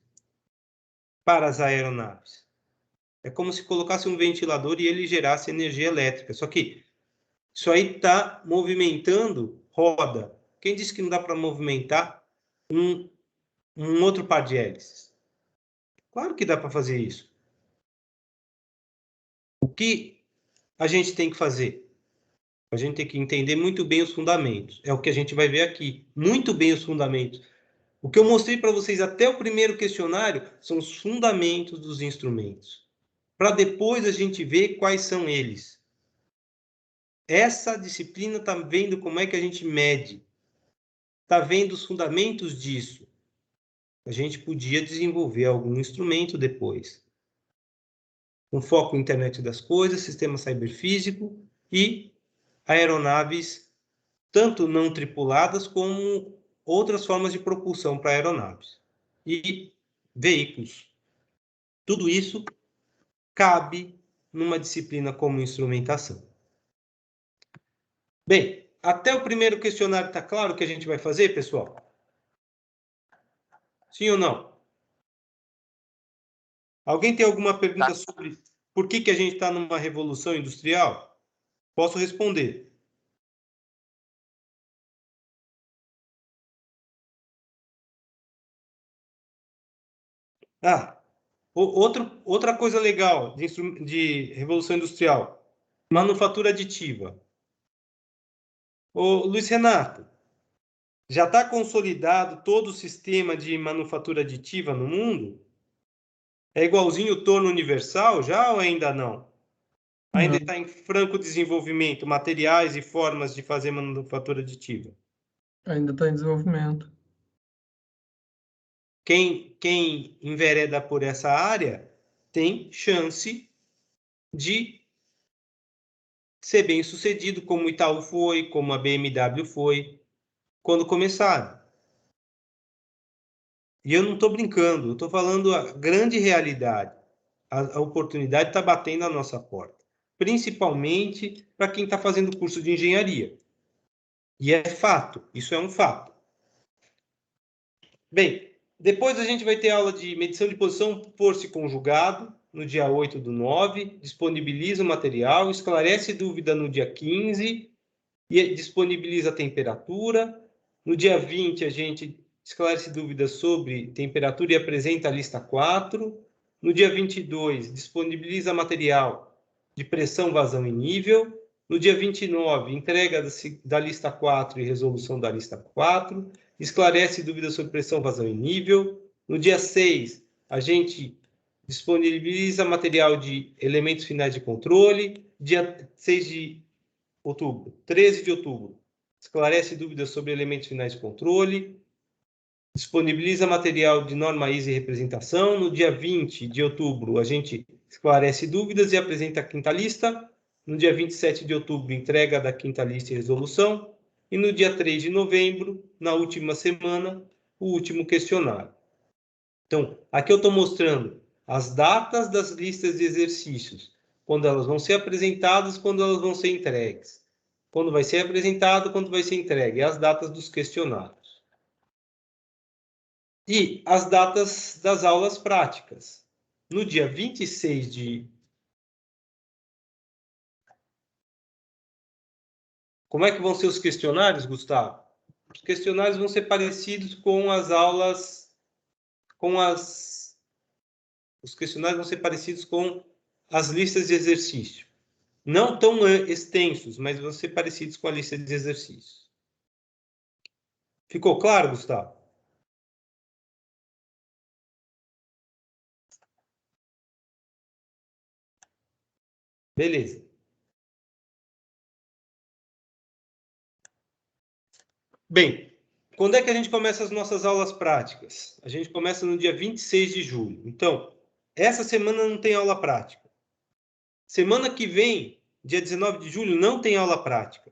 para as aeronaves? É como se colocasse um ventilador e ele gerasse energia elétrica. Só que isso aí está movimentando roda. Quem disse que não dá para movimentar um outro par de hélices? Claro que dá para fazer isso. O que a gente tem que fazer? A gente tem que entender muito bem os fundamentos. É o que a gente vai ver aqui. Muito bem os fundamentos. O que eu mostrei para vocês até o primeiro questionário são os fundamentos dos instrumentos. Para depois a gente ver quais são eles. Essa disciplina está vendo como é que a gente mede. Está vendo os fundamentos disso. A gente podia desenvolver algum instrumento depois. Com foco em internet das coisas, sistema cyberfísico e aeronaves, tanto não tripuladas como outras formas de propulsão para aeronaves. E veículos. Tudo isso cabe numa disciplina como instrumentação. Bem, até o primeiro questionário está claro o que a gente vai fazer, pessoal? Sim ou não? Alguém tem alguma pergunta sobre por que a gente está numa revolução industrial? Posso responder. Outra coisa legal de revolução industrial, manufatura aditiva. Ô, Luiz Renato, já está consolidado todo o sistema de manufatura aditiva no mundo? É igualzinho o torno universal já ou ainda não? Ainda está em franco desenvolvimento, materiais e formas de fazer manufatura aditiva? Ainda está em desenvolvimento. Quem envereda por essa área tem chance de ser bem sucedido, como o Itaú foi, como a BMW foi, quando começaram. E eu não estou brincando, eu estou falando a grande realidade. A oportunidade está batendo à nossa porta, principalmente para quem está fazendo curso de engenharia. E é fato, isso é um fato. Bem, depois a gente vai ter aula de medição de posição força e conjugado, no dia 8/9, disponibiliza o material, esclarece dúvida no dia 15 e disponibiliza a temperatura. No dia 20, a gente esclarece dúvidas sobre temperatura e apresenta a lista 4. No dia 22, disponibiliza material de pressão, vazão e nível. No dia 29, entrega da lista 4 e resolução da lista 4. Esclarece dúvidas sobre pressão, vazão e nível. No dia 6, a gente disponibiliza material de elementos finais de controle. Dia 6 de outubro, 13 de outubro, esclarece dúvidas sobre elementos finais de controle. Disponibiliza material de norma ISO e representação. No dia 20 de outubro, a gente esclarece dúvidas e apresenta a quinta lista. No dia 27 de outubro, entrega da quinta lista e resolução. E no dia 3 de novembro, na última semana, o último questionário. Então, aqui eu estou mostrando as datas das listas de exercícios, quando elas vão ser apresentadas, quando elas vão ser entregues. Quando vai ser apresentado, quando vai ser entregue. E as datas dos questionários. E as datas das aulas práticas. No dia 26 de... Como é que vão ser os questionários, Gustavo? Os questionários vão ser parecidos com as aulas... Os questionários vão ser parecidos com as listas de exercício. Não tão extensos, mas vão ser parecidos com a lista de exercícios. Ficou claro, Gustavo? Beleza. Bem, quando é que a gente começa as nossas aulas práticas? A gente começa no dia 26 de julho. Então, essa semana não tem aula prática. Semana que vem, dia 19 de julho, não tem aula prática.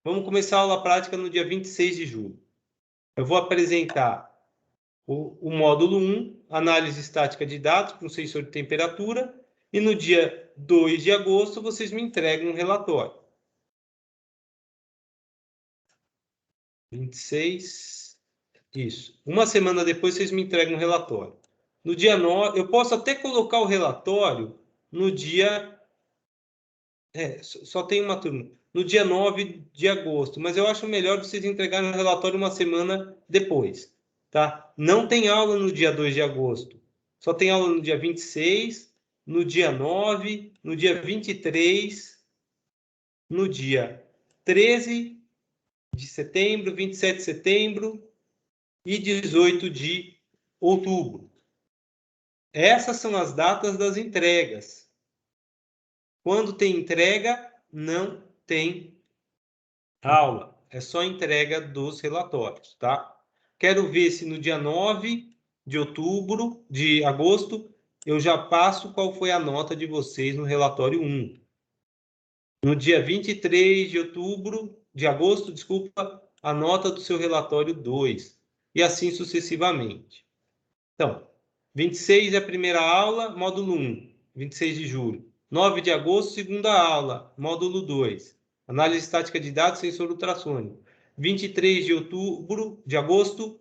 Vamos começar a aula prática no dia 26 de julho. Eu vou apresentar o módulo 1, análise estática de dados para um sensor de temperatura, e no dia 2 de agosto vocês me entregam um relatório. 26, isso. Uma semana depois vocês me entregam um relatório. No dia 9, eu posso até colocar o relatório no dia... só tem uma turma. No dia 9 de agosto, mas eu acho melhor vocês entregarem o relatório uma semana depois, tá? Não tem aula no dia 2 de agosto. Só tem aula no dia 26, no dia 9, no dia 23, no dia 13 de setembro, 27 de setembro e 18 de outubro. Essas são as datas das entregas. Quando tem entrega, não tem aula. É só entrega dos relatórios, tá? Quero ver se no dia 9 de agosto, eu já passo qual foi a nota de vocês no relatório 1. No dia 23 de agosto, desculpa, a nota do seu relatório 2. E assim sucessivamente. Então, 26 é a primeira aula, módulo 1, 26 de julho. 9 de agosto, segunda aula, módulo 2. Análise estática de dados, sensor ultrassônico. 23 de agosto,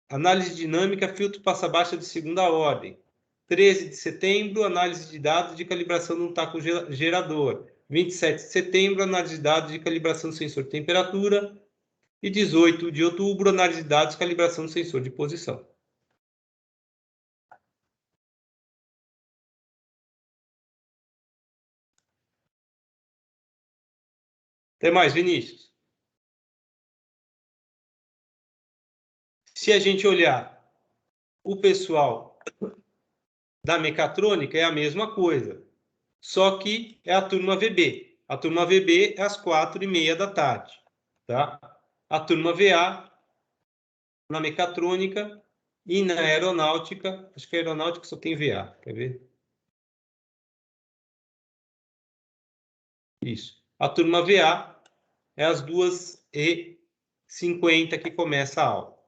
análise dinâmica, filtro passa-baixa de segunda ordem. 13 de setembro, análise de dados de calibração de um taco gerador. 27 de setembro, análise de dados de calibração do sensor de temperatura. E 18 de outubro, análise de dados de calibração do sensor de posição. Até mais, Vinícius. Se a gente olhar o pessoal da mecatrônica, é a mesma coisa, só que é a turma VB. A turma VB é às 4h30 da tarde, tá? A turma VA, na mecatrônica e na aeronáutica, acho que a aeronáutica só tem VA, quer ver? Isso. A turma VA é às 2h50 que começa a aula.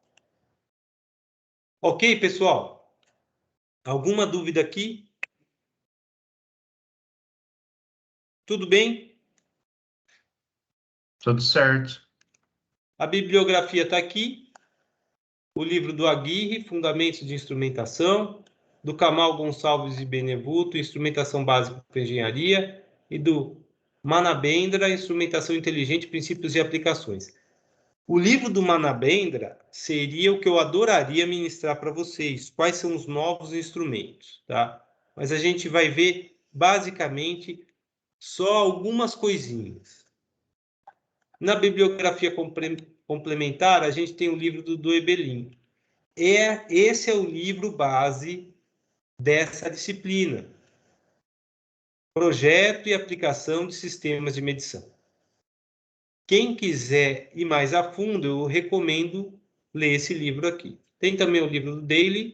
Ok, pessoal? Alguma dúvida aqui? Tudo bem? Tudo certo. A bibliografia está aqui. O livro do Aguirre, Fundamentos de Instrumentação, do Camal Gonçalves e Benevuto, Instrumentação Básica para Engenharia, e do Manabendra, Instrumentação Inteligente, Princípios e Aplicações. O livro do Manabendra seria o que eu adoraria ministrar para vocês, quais são os novos instrumentos, tá? Mas a gente vai ver, basicamente, só algumas coisinhas. Na bibliografia complementar, a gente tem o livro do Doebelin. Esse é o livro base dessa disciplina. Projeto e aplicação de sistemas de medição. Quem quiser ir mais a fundo, eu recomendo ler esse livro aqui. Tem também o livro do Daly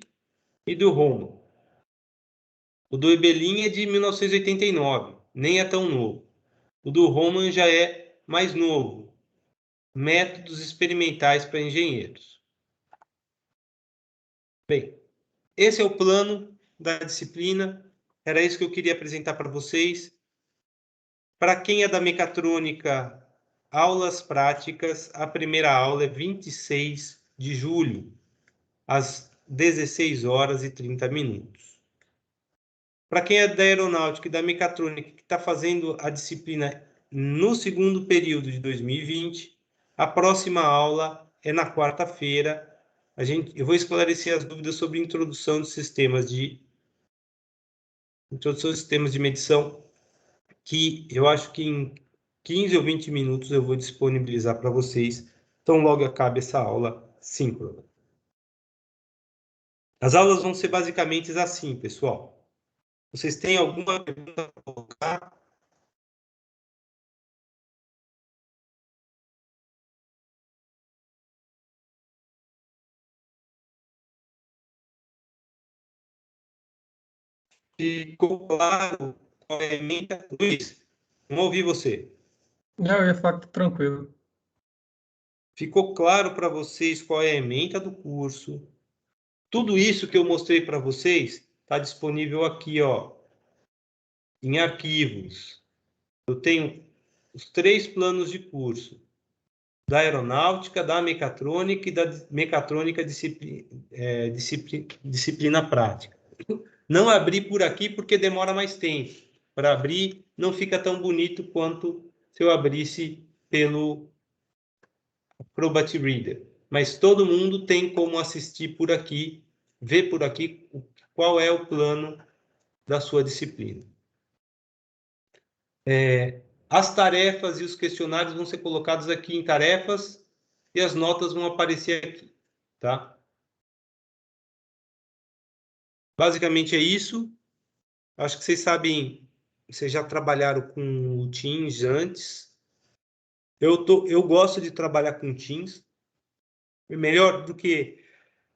e do Roman. O do Ebelin é de 1989, nem é tão novo. O do Roman já é mais novo. Métodos experimentais para engenheiros. Bem, esse é o plano da disciplina. Era isso que eu queria apresentar para vocês. Para quem é da mecatrônica, aulas práticas, a primeira aula é 26 de julho, às 16h30. Para quem é da aeronáutica e da mecatrônica, que está fazendo a disciplina no segundo período de 2020, a próxima aula é na quarta-feira. Eu vou esclarecer as dúvidas sobre introdução de sistemas de medição, que eu acho que em 15 ou 20 minutos eu vou disponibilizar para vocês, então logo acabe essa aula síncrona. As aulas vão ser basicamente assim, pessoal. Vocês têm alguma pergunta para colocar? Ficou claro qual é a emenda? Luiz, não ouvi você. Não, eu ia falar que tá tranquilo. Ficou claro para vocês qual é a ementa do curso? Tudo isso que eu mostrei para vocês está disponível aqui, ó, em arquivos. Eu tenho os 3 planos de curso: da aeronáutica, da mecatrônica e da mecatrônica disciplina prática. Não abri por aqui porque demora mais tempo. Para abrir, não fica tão bonito quanto se eu abrisse pelo Acrobat Reader. Mas todo mundo tem como assistir por aqui, ver por aqui qual é o plano da sua disciplina. As tarefas e os questionários vão ser colocados aqui em tarefas e as notas vão aparecer aqui, tá? Basicamente é isso. Acho que vocês sabem, vocês já trabalharam com o Teams antes. Eu gosto de trabalhar com Teams. É melhor do que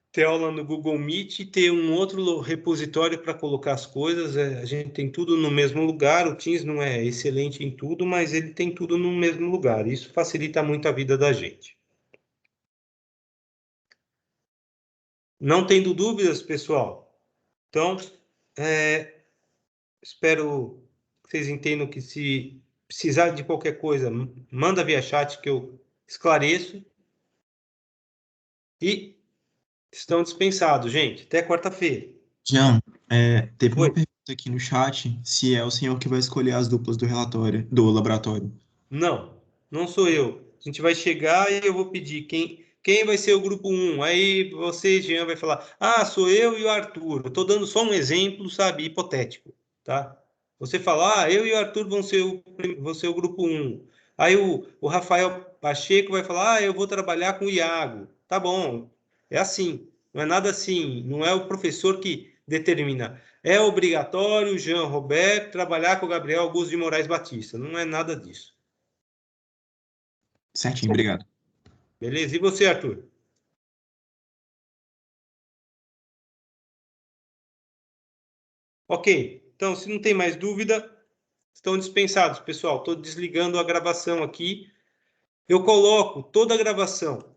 ter aula no Google Meet e ter um outro repositório para colocar as coisas. A gente tem tudo no mesmo lugar. O Teams não é excelente em tudo, mas ele tem tudo no mesmo lugar. Isso facilita muito a vida da gente. Não tendo dúvidas, pessoal? Então, espero que vocês entendam que se precisar de qualquer coisa, manda via chat que eu esclareço. E estão dispensados, gente. Até quarta-feira. Jean, teve Oi. uma pergunta aqui no chat se é o senhor que vai escolher as duplas do relatório, do laboratório. Não sou eu. A gente vai chegar e eu vou pedir quem vai ser o grupo 1. Aí você, Jean, vai falar: ah, sou eu e o Arthur. Eu estou dando só um exemplo, sabe, hipotético, tá? Você fala: ah, eu e o Arthur vão ser o grupo 1. Aí o Rafael Pacheco vai falar: ah, eu vou trabalhar com o Iago. Tá bom, é assim. Não é nada assim. Não é o professor que determina. É obrigatório, Jean Roberto, trabalhar com o Gabriel Augusto de Moraes Batista. Não é nada disso. Certinho, obrigado. Beleza? E você, Arthur? Ok. Então, se não tem mais dúvida, estão dispensados, pessoal. Estou desligando a gravação aqui. Eu coloco toda a gravação